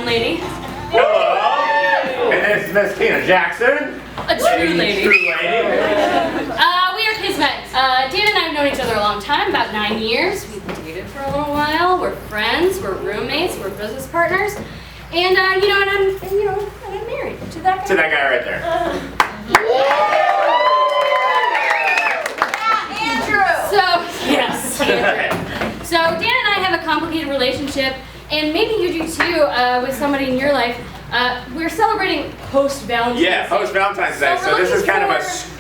lady. Hello. And this is Miss Tina Jackson. A true lady. True lady. We are Kismet. Dan and I have known each other a long time, about 9 years. We've dated for a little while. We're friends. We're roommates. We're business partners. And and I'm married to that guy. To that guy right there. So yes. Andrew. So Dan and I have a complicated relationship, and maybe you do too, with somebody in your life. We're celebrating post-Valentine's Day. Yeah, post-Valentine's Day. So this is kind of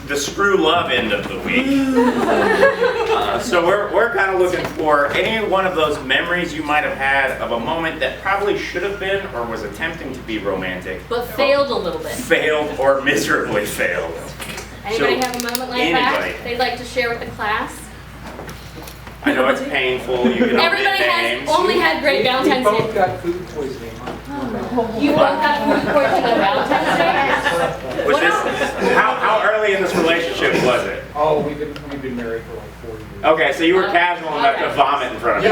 the screw love end of the week. So we're kind of looking for any one of those memories you might have had of a moment that probably should have been or was attempting to be romantic. But failed a little bit. Failed or miserably failed. Anybody have a moment like that they'd like to share with the class? I know it's painful. You can Everybody has only had great Valentine's Day. We both got food poisoning. You both got food poisoning on Valentine's Day? Which is, how early in this relationship was it? Oh, we've been married for like 4 years. Okay, so you were casual enough to vomit in front of me.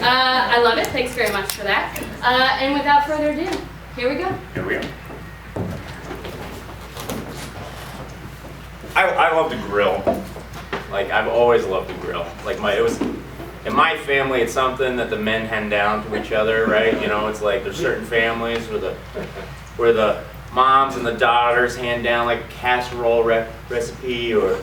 I love it. Thanks very much for that. And without further ado, here we go. Here we go. I love to grill. Like, I've always loved to grill. Like, in my family, it's something that the men hand down to each other, right? You know, it's like there's certain families where the moms and the daughters hand down like a casserole recipe or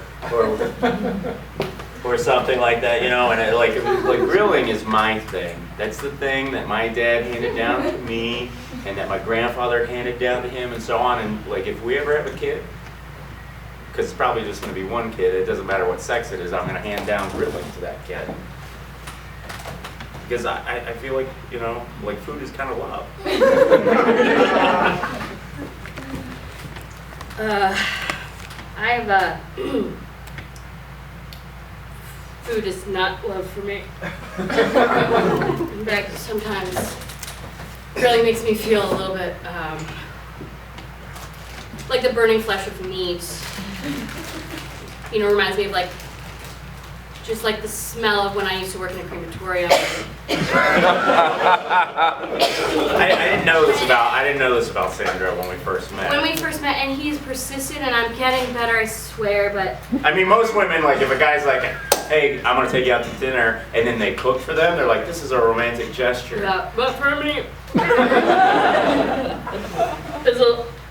something like that, you know. And like grilling is my thing. That's the thing that my dad handed down to me, and that my grandfather handed down to him, and so on. And like, if we ever have a kid, because it's probably just going to be one kid, it doesn't matter what sex it is, I'm going to hand down grilling to that kid. Because I feel like, you know, like food is kind of love. I have food is not love for me. In fact, sometimes it really makes me feel a little bit like the burning flesh of meat. You know, reminds me of like, just like the smell of when I used to work in a crematorium. I didn't know this about Sandra when we first met. When we first met, and he's persistent, and I'm getting better, I swear, but... I mean, most women, like, if a guy's like, hey, I'm gonna take you out to dinner, and then they cook for them, they're like, this is a romantic gesture. Yeah, but for me...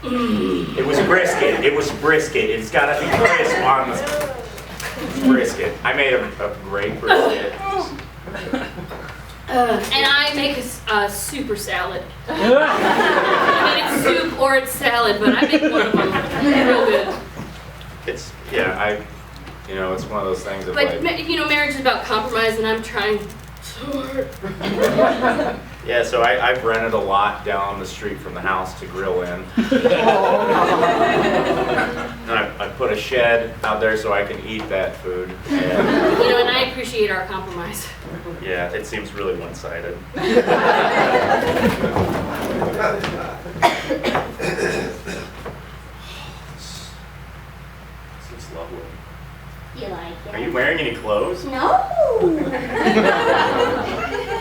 It was brisket. It was brisket. It's gotta be crisp on the brisket. I made a great brisket. And I make a super salad. I mean, it's soup or it's salad, but I make one of them real good. It's, it's one of those things of But, like... you know, marriage is about compromise, and I'm trying so hard. Yeah, so I've rented a lot down the street from the house to grill in. And I put a shed out there so I can eat that food. And, you know, and I appreciate our compromise. Yeah, it seems really one-sided. This looks lovely. You like it? Are you wearing any clothes? No.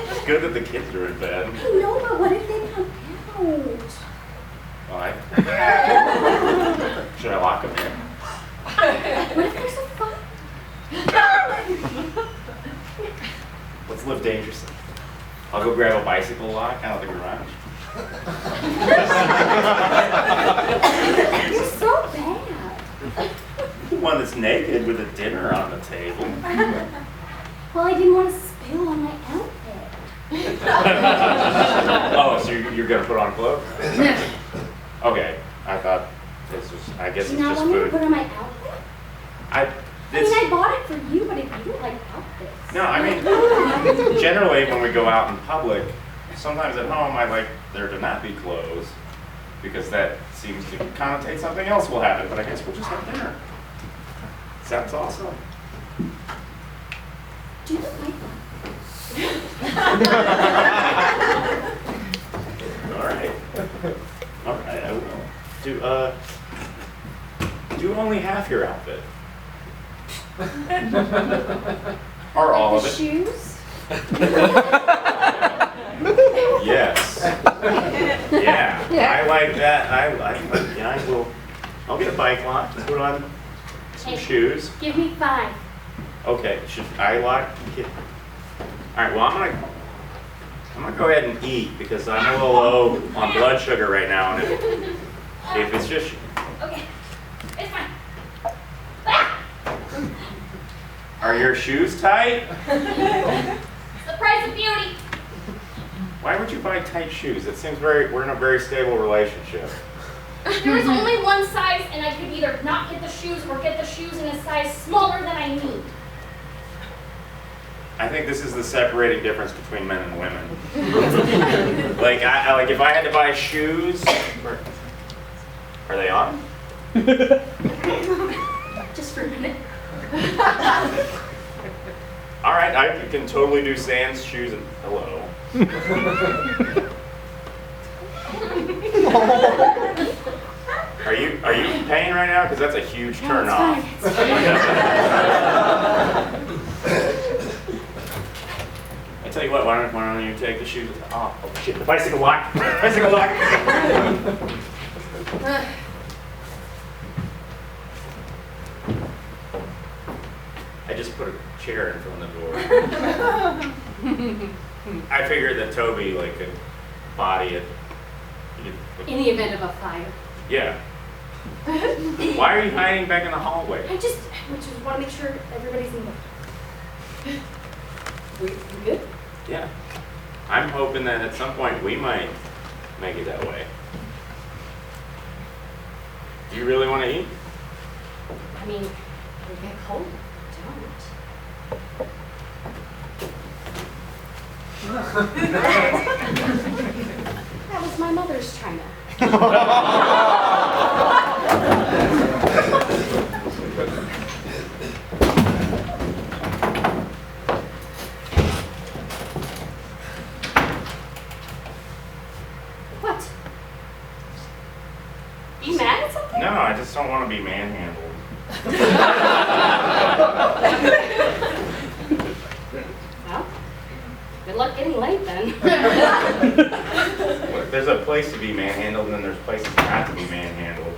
It's good that the kids are in bed. I know, but what if they come out? Why? Should I lock them in? What if there's a fire? Let's live dangerously. I'll go grab a bicycle lock out of the garage. You're so bad. One that's naked with a dinner on the table. Well, I didn't want to spill on my outfit. Oh, so you're gonna put on clothes? Okay, I thought this was. I guess Do it's you not just want me to food. put on my outfit? I I bought it for you, but if you don't like outfits. No, I mean, generally when we go out in public, sometimes at home I like there to not be clothes because that seems to connotate something else will happen. But I guess we'll just have dinner. Sounds awesome. Do you like All right, I will. Do only half your outfit. Or all of it. shoes? Yeah, Yeah. I like that. Yeah, I will. I'll get a bike lock. Put on some Hey. shoes. Give me 5. Okay, should I lock? All right. Well, I'm gonna go ahead and eat because I'm a little low on blood sugar right now, and if it's just Okay, it's fine. Ah! are your shoes tight? It's the price of beauty. Why would you buy tight shoes? It seems we're in a very stable relationship. There is only one size, and I could either not get the shoes or get the shoes in a size smaller than I need. I think this is the separating difference between men and women. Like, like if I had to buy shoes, are they on? Just for a minute. All right, I can totally do sans shoes and hello. Are you paying right now? Because that's a huge turn off. I tell you what, why don't you take the shoes off? Oh shit, the bicycle lock! Bicycle lock! I just put a chair in front of the door. I figured that Toby could body it. In the event of a fire. Yeah. Why are you hiding back in the hallway? I just want to make sure everybody's in there. We good? Yeah. I'm hoping that at some point we might make it that way. Do you really want to eat? I mean, we get cold. Don't. That was my mother's china. What? You mad at something? No, I just don't want to be manhandled. Well, good luck getting late then. There's a place to be manhandled, and then there's places not to be manhandled.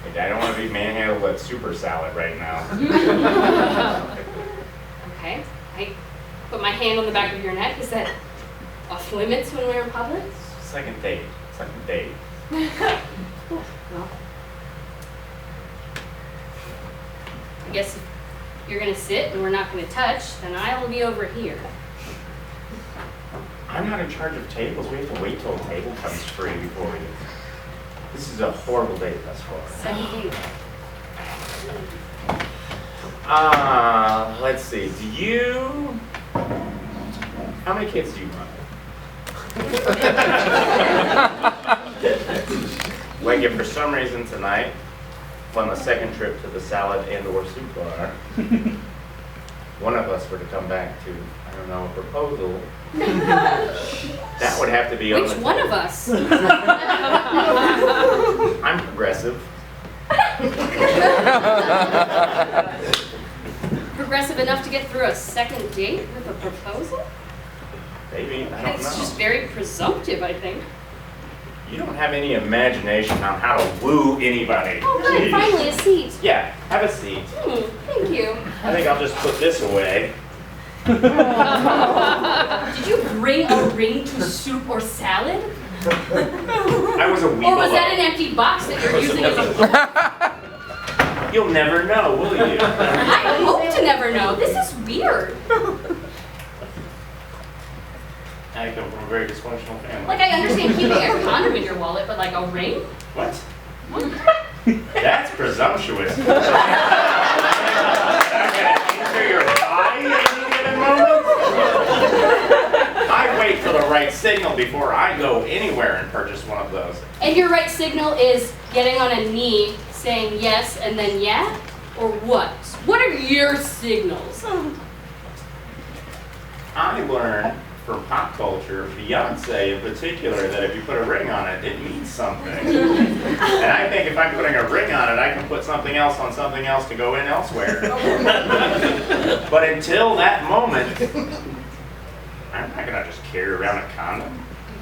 Like, I don't want to be manhandled at Super Salad right now. Okay, I put my hand on the back of your neck. Is that off limits when we're in public? Second date. Second date. Well, I guess if you're gonna sit and we're not gonna touch, then I will be over here. I'm not in charge of tables. We have to wait till a table comes free before we. This is a horrible date thus far. Second date. Let's see. How many kids do you want? Like if for some reason tonight, on the second trip to the salad and/or soup bar, one of us were to come back to, I don't know, a proposal, that would have to be on Which the one table. of us? I'm progressive. Progressive enough to get through a second date with a proposal? Maybe, I don't It's know. just very presumptive, I think. You don't have any imagination on how to woo anybody. Oh, good, Jeez. finally a seat. Yeah, have a seat. Thank you. I think I'll just put this away. Did you bring a ring to soup or salad? I was a weeblo. Or was that an empty box that you're using as a... You'll never know, will you? I hope to never know. This is weird. I come from a very dysfunctional family. Like, I understand keeping a condom in your wallet, but like a ring? What? That's presumptuous. Okay, enter your body at any given moment. I wait for the right signal before I go anywhere and purchase one of those. And your right signal is getting on a knee, saying yes, and then yeah? Or what? What are your signals? I learned from pop culture, Beyonce in particular, that if you put a ring on it, it means something. And I think if I'm putting a ring on it, I can put something else on something else to go in elsewhere. But until that moment, I'm not gonna just carry around a condom.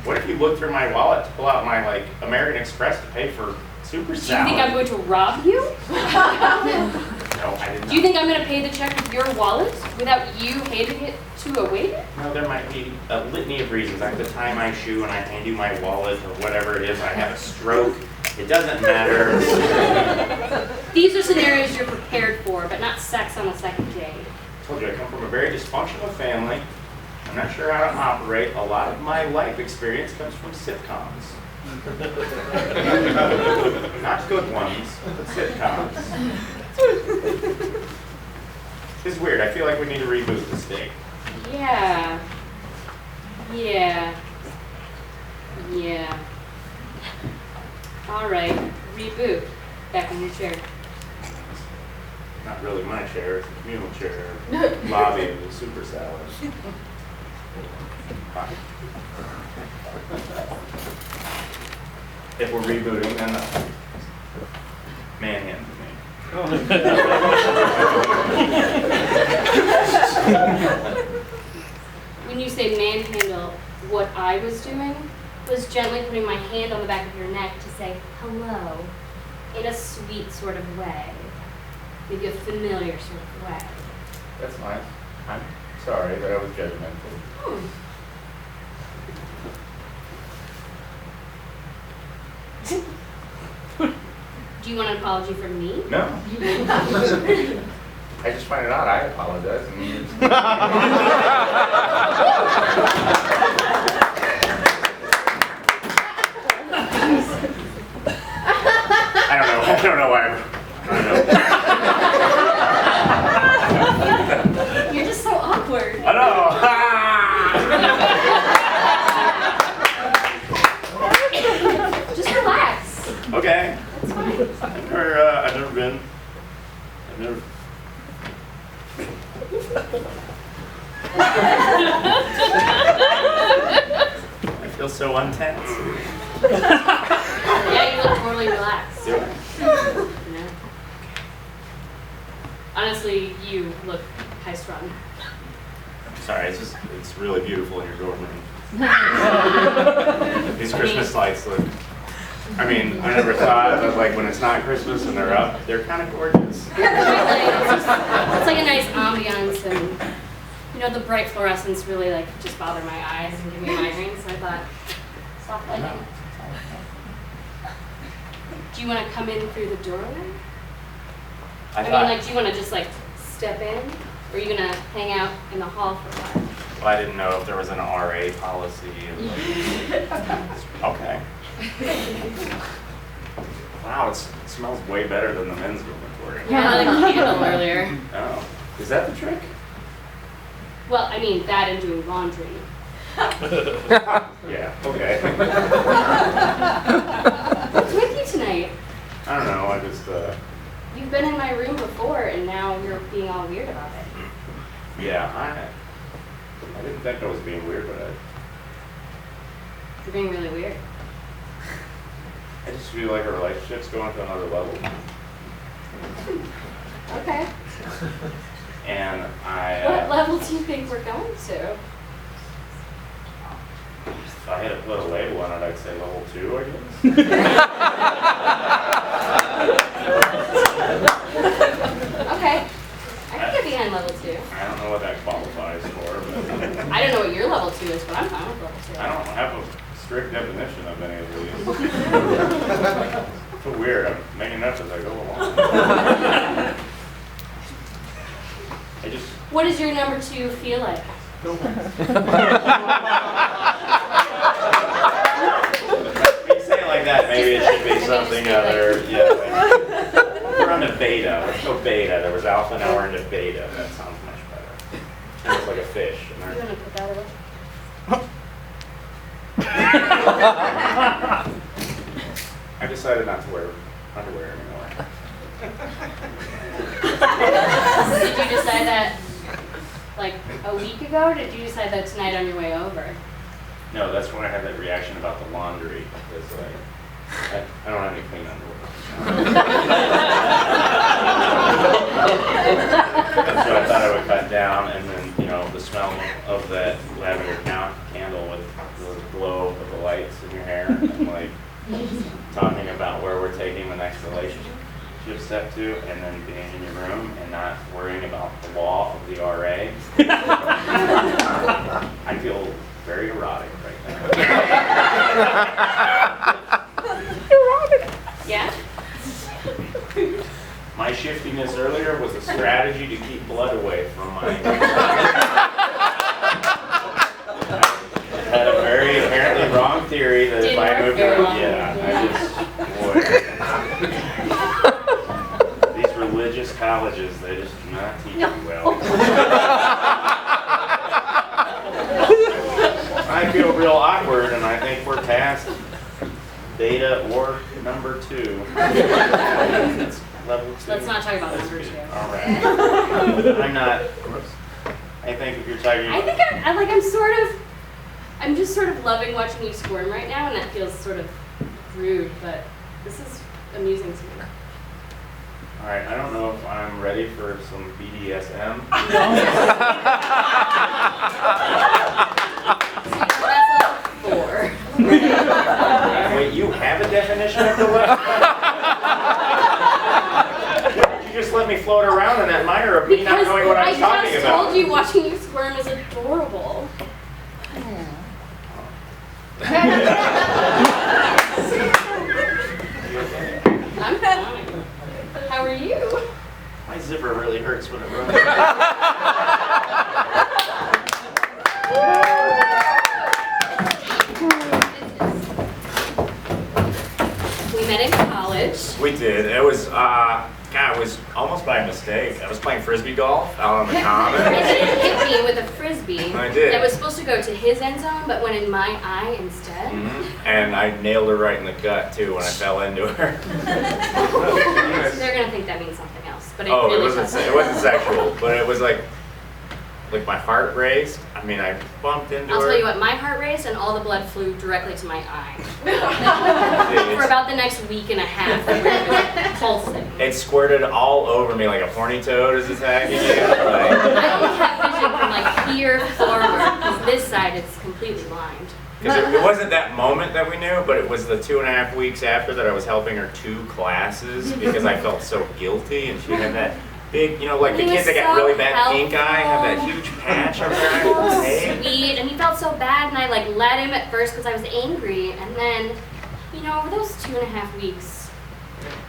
What if you look through my wallet to pull out my like American Express to pay for super Do you salad? think I'm going to rob you? No, I didn't. Do you think I'm going to pay the check with your wallet without you handing it to a waiter? No, there might be a litany of reasons. I have to tie my shoe and I hand you my wallet or whatever it is. I have a stroke. It doesn't matter. These are scenarios you're prepared for, but not sex on the second date. I told you I come from a very dysfunctional family. I'm not sure how to operate. A lot of my life experience comes from sitcoms. Not good ones, but sitcoms. This is weird. I feel like we need to reboot this date. Yeah. All right, reboot. Back in your chair. Not really my chair, it's a communal chair. Lobby of the super salad. Fine. If we're rebooting, then manhandle me. When you say manhandle, what I was doing was gently putting my hand on the back of your neck to say hello in a sweet sort of way. Maybe a familiar sort of way. That's nice. I'm sorry that I was judgmental. Do you want an apology from me? No. I just find it odd. I apologize. I mean, I don't know why. I don't know. You're just so awkward. I know. Just relax. Okay. That's fine. I've never been. I've never. I feel so untense. Yeah, you look totally relaxed. Yeah. Yeah. Honestly, you look high strung. Sorry, it's really beautiful in your dorm room. These Christmas lights look. I mean, I never thought that like when it's not Christmas and they're up, they're kind of gorgeous. It's like a nice ambiance, and you know the bright fluorescents really like just bother my eyes and give me migraines. So I thought, soft lighting. Do you want to come in through the doorway? I mean, like, do you want to just like step in, or are you gonna hang out in the hall for a while? Well, I didn't know if there was an RA policy. Okay. Wow, it smells way better than the men's dormitory. Yeah, I lit a candle earlier. Oh, is that the trick? Well, I mean that and doing laundry. Yeah. Okay. What's with you tonight? I don't know. I just. You've been in my room before, and now you're being all weird about it. Yeah. I didn't think I was being weird, but You're being really weird. I just feel like our relationship's going to another level. Okay. And What level do you think we're going to? If I had to put a label on it, I'd say level 2, I guess. Okay. I can get behind level 2. I don't know what that qualifies for, but I don't know what your level 2 is, but I'm fine with level 2. I don't have a strict definition of any of these. It's so weird. I'm making up as I go along. I just. What does your number 2 feel like? If you say it like that, maybe it should be something other. Yeah. We're on to beta. Let's go beta. There was alpha, now we're into beta. That sounds much better. It looks like a fish. You want to put that away? I decided not to wear underwear anymore. Did you decide that like a week ago, or did you decide that tonight on your way over? No, that's when I had that reaction about the laundry. Because I don't have any clean underwear. That's what I thought I would cut down, and then, you know, the smell of that lavender candle with the glow of the shift set to, and then being in your room and not worrying about the law of the RA. I feel very erotic right now. Yeah? My shiftiness earlier was a strategy to keep blood away from my... Had a very apparently wrong theory that if I moved around, these religious colleges, they just do not teach you well. I feel real awkward, and I think we're past beta or number 2. That's level 2. Let's not talk about number 2. All right. I'm not. I think if you're talking. I think I'm just sort of loving watching you squirm right now, and that feels sort of rude, but this is amusing to me. All right, I don't know if I'm ready for some BDSM. That's level 4. Wait, you have a definition of the word? You just let me float around in that minor of me not knowing what I was talking about. I just told you watching you squirm is adorable. I'm fine. How are you? My zipper really hurts when it runs. We met in college. We did. It was, it was almost by mistake. I was playing frisbee golf out on the common. And then hit me with a frisbee. I did. That was supposed to go to his end zone, but went in my eye instead. Mm-hmm. And I nailed her right in the gut too when I fell into her. So they're gonna think that means something else, but it Oh, really it wasn't sexual, but it was like my heart raced. I mean, I bumped into her. I'll tell you what, my heart raced and all the blood flew directly to my eye. For about the next week and a half, it was pulsing. It squirted all over me like a horny toad is attacking you. I only have vision from like here forward, because this side is completely blind. Because it wasn't that moment that we knew, but it was the 2.5 weeks after that I was helping her 2 classes because I felt so guilty, and she had that big, like the kids that got really bad pink eye have that huge patch on their eye. Sweet, and he felt so bad, and I let him at first because I was angry, and then, over those 2.5 weeks,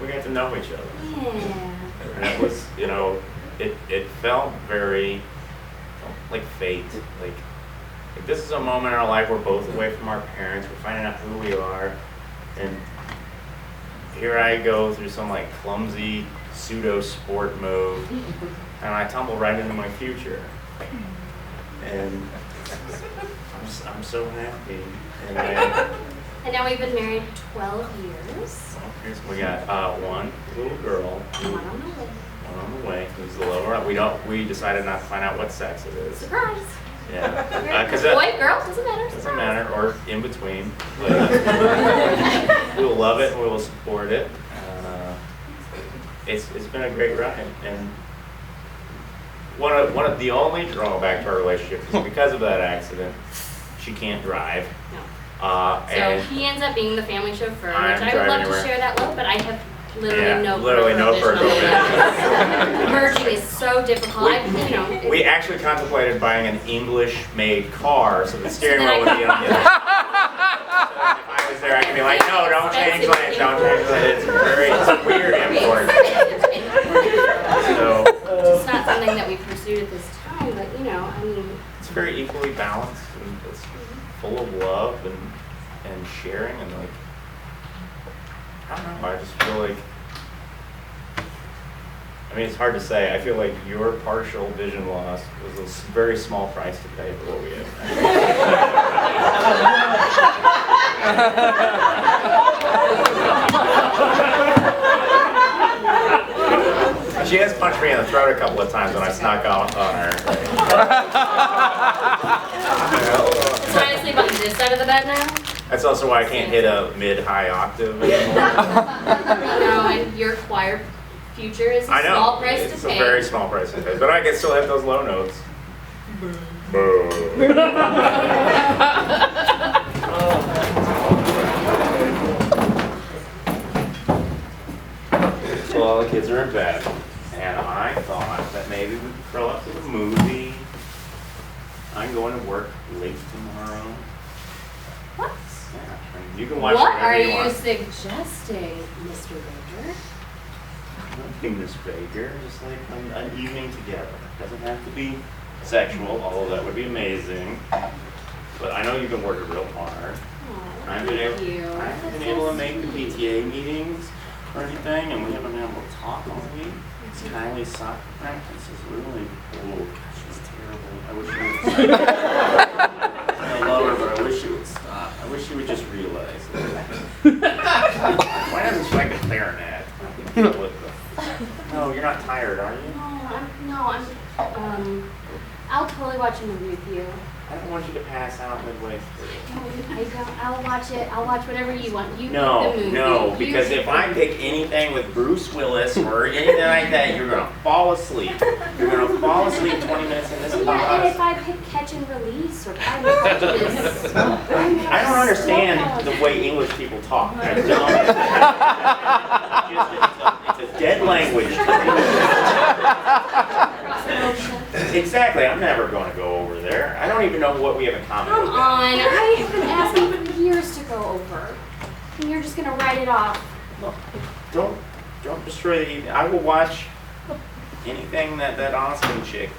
we got to know each other. Yeah. And it was, it felt very like fate. Like this is a moment in our life we're both away from our parents, we're finding out who we are, and here I go through some clumsy pseudo sport move, and I tumble right into my future. And I'm so happy. And now we've been married 12 years. We got one little girl. One on the way. One on the way. Who's the lower? We decided not to find out what sex it is. Surprise. Yeah. Boy, girl, doesn't matter. Doesn't matter, or in between. We'll love it and we will support it. It's been a great ride, and one of the only drawback to our relationship is because of that accident, she can't drive. No. And so he ends up being the family chauffeur, which I'm I would love driving to share that load, but I have literally no prohibition. Merging is so difficult. We actually contemplated buying an English-made car so the steering wheel would be on the other. If I was there, I could be like, no, don't change lanes, don't change lanes. It's weird import. So it's not something that we pursued at this time, but it's very equally balanced, and it's full of love and sharing, and I don't know, I just feel like, it's hard to say. I feel like your partial vision loss was a very small price to pay for what we have. She has punched me in the throat a couple of times when I snuck out on her. So I sleep on this side of the bed now? That's also why I can't hit a mid-high octave anymore. And your choir future is a small price to pay. It's a very small price to pay, but I can still have those low notes. Boo. So all the kids are in bed, and I thought that maybe we could curl up to the movie. I'm going to work late tomorrow. What? Yeah, and you can watch What whatever are you you want. suggesting, Mr. Baker? Nothing, Miss Baker, just like an evening together. Doesn't have to be sexual, although that would be amazing. But I know you've been working real hard. Aw, I haven't been able, thank you. I haven't That's been so able to make the sweet. PTA meetings or anything, and we haven't been able to talk all week. Kylie's soccer practice is really cool. She's terrible. I wish she would stop. I love her, but I wish she would stop. I wish she would just realize it. Why doesn't she like the clarinet? No, you're not tired, are you? I'll totally watch a movie with you. I don't want you to pass out midway through. No, I don't. I'll watch it. I'll watch whatever you want. You No, pick the movie. no, You because pick if the I movie. pick anything with Bruce Willis or anything like that, you're gonna fall asleep. You're gonna fall asleep 20 minutes in this Yeah, and if class. I pick Catch and Release or Pride and Prejudice. I don't understand the way English people talk. I don't. It's a dead language to me. Exactly, I'm never gonna go over there. I don't even know what we have in common. Come with on, I have been asking for years to go over. And you're just gonna write it off. Look, don't destroy the evening. I will watch anything that Austin chick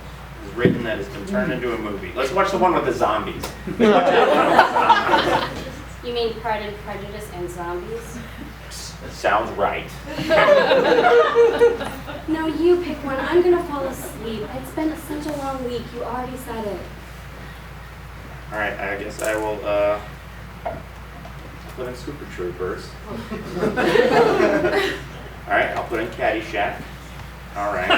has written that has been turned into a movie. Let's watch the one with the zombies. Let's watch that one with the zombies. You mean Pride and Prejudice and zombies? That sounds right. No, you pick one. I'm gonna fall asleep. It's been such a long week. You already said it. All right, I guess I will put in Super Troopers. All right, I'll put in Caddyshack. All right.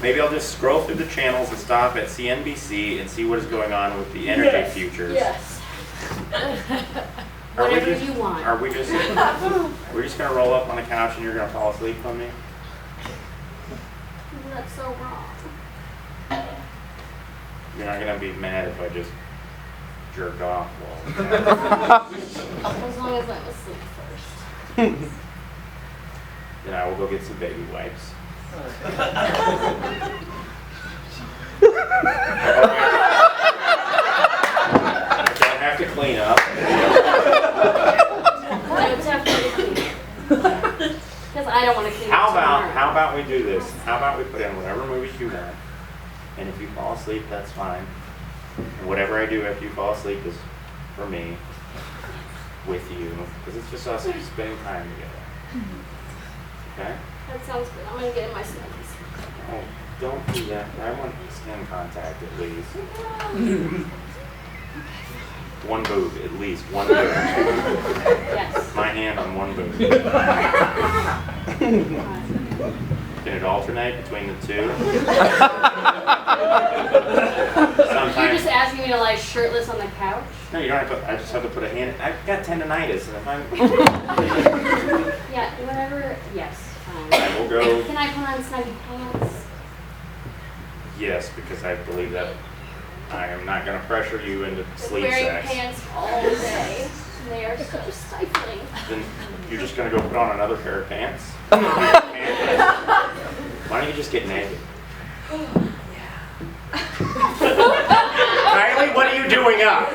Maybe I'll just scroll through the channels and stop at CNBC and see what is going on with the energy futures. Yes. Are we Whatever just- you want. Are we just, we're just gonna roll up on the couch and you're gonna fall asleep on me? That's so wrong. You're not gonna be mad if I just jerk off while As long as I'm asleep first. then I will go get some baby wipes. I don't have to clean up. No, definitely clean. Because I don't want to clean How it tomorrow. about we do this? How about we put in whatever movies you want, and if you fall asleep, that's fine. And whatever I do after you fall asleep is for me, with you, because it's just us spending time together. Okay? That sounds good. I'm going to get in my snuggies. Oh, don't do that. I want skin contact at least. One boob, at least one boob. Yes. My hand on one boob. Can it alternate between the two? You're Sometimes. just asking me to lie shirtless on the couch? No, you don't have to. I just have to put a hand. I've got tendonitis, and if I'm. Yeah, whatever. Yes, fine. I will go. Can I put on snuggy pants? Yes, because I believe that I am not going to pressure you into sleep Wearing sex. pants all day. They are so stifling. Then you're just going to go put on another pair of pants. Why don't you just get naked? Kylie, what are you doing up?